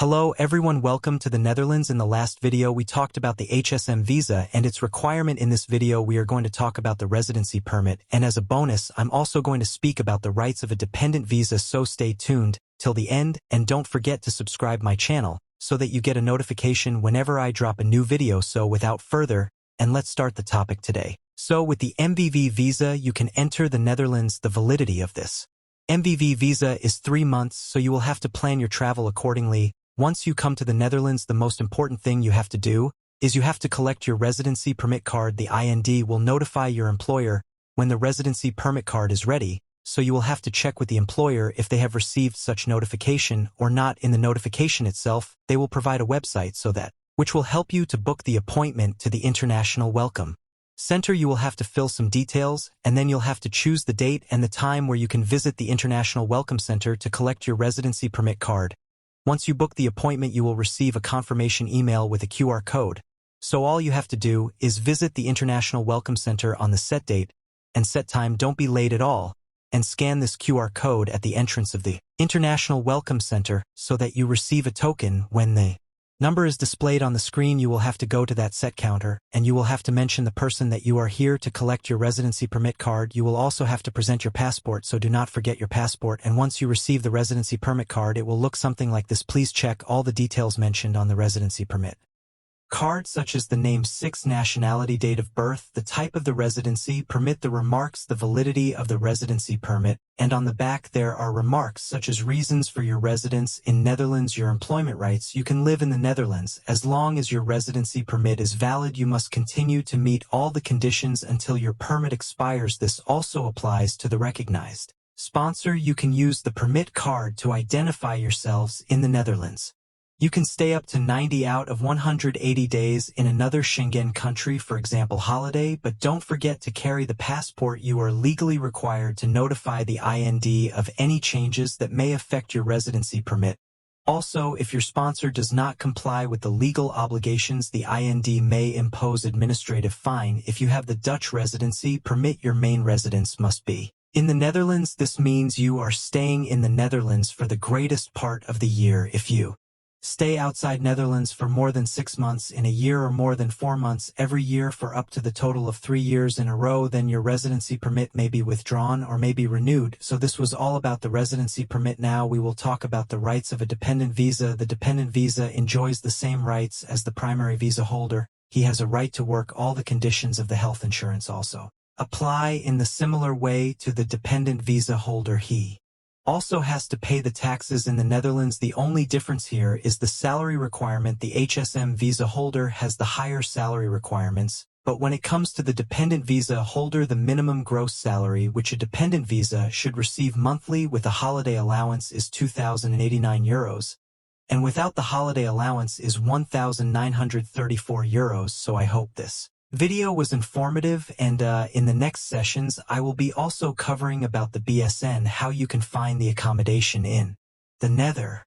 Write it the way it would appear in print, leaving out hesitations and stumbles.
Hello everyone, welcome to the Netherlands. In the last video we talked about the HSM Visa and its requirement. In this video we are going to talk about the residency permit, and as a bonus I'm also going to speak about the rights of a dependent visa, so stay tuned till the end and don't forget to subscribe my channel so that you get a notification whenever I drop a new video. So without further, and let's start the topic today. So with the MVV Visa you can enter the Netherlands. The validity of this MVV Visa is 3 months, so you will have to plan your travel accordingly. Once you come to the Netherlands, the most important thing you have to do is you have to collect your residency permit card. The IND will notify your employer when the residency permit card is ready, so you will have to check with the employer if they have received such notification or not. In the notification itself, they will provide a website which will help you to book the appointment to the International Welcome Center. You will have to fill some details, and then you'll have to choose the date and the time where you can visit the International Welcome Center to collect your residency permit card. Once you book the appointment, you will receive a confirmation email with a QR code. So all you have to do is visit the International Welcome Center on the set date and set time. Don't be late at all, and scan this QR code at the entrance of the International Welcome Center so that you receive a token. When the number is displayed on the screen, you will have to go to that set counter, and you will have to mention the person that you are here to collect your residency permit card. You will also have to present your passport, so do not forget your passport. And once you receive the residency permit card, it will look something like this. Please check all the details mentioned on the residency permit card, such as the name, 6, nationality, date of birth, the type of the residency permit, the remarks, the validity of the residency permit, and on the back there are remarks such as reasons for your residence in Netherlands, your employment rights. You can live in the Netherlands as long as your residency permit is valid. You must continue to meet all the conditions until your permit expires. This also applies to the recognized sponsor. You can use the permit card to identify yourselves in the Netherlands. You can stay up to 90 out of 180 days in another Schengen country, for example holiday, but don't forget to carry the passport. You are legally required to notify the IND of any changes that may affect your residency permit. Also, if your sponsor does not comply with the legal obligations, the IND may impose administrative fine. If you have the Dutch residency permit, your main residence must be in the Netherlands. This means you are staying in the Netherlands for the greatest part of the year. If you stay outside Netherlands for more than 6 months in a year or more than 4 months every year for up to the total of 3 years in a row, then your residency permit may be withdrawn or may be renewed. So this was all about the residency permit. Now we will talk about the rights of a dependent visa. The dependent visa enjoys the same rights as the primary visa holder. He has a right to work. All the conditions of the health insurance also apply in the similar way to the dependent visa holder. He also has to pay the taxes in the Netherlands. The only difference here is the salary requirement. The HSM visa holder has the higher salary requirements, but when it comes to the dependent visa holder, the minimum gross salary which a dependent visa should receive monthly with a holiday allowance is 2,089 euros, and without the holiday allowance is 1,934 euros. So I hope this video was informative, and in the next sessions I will be also covering about the BSN, how you can find the accommodation in the Netherlands.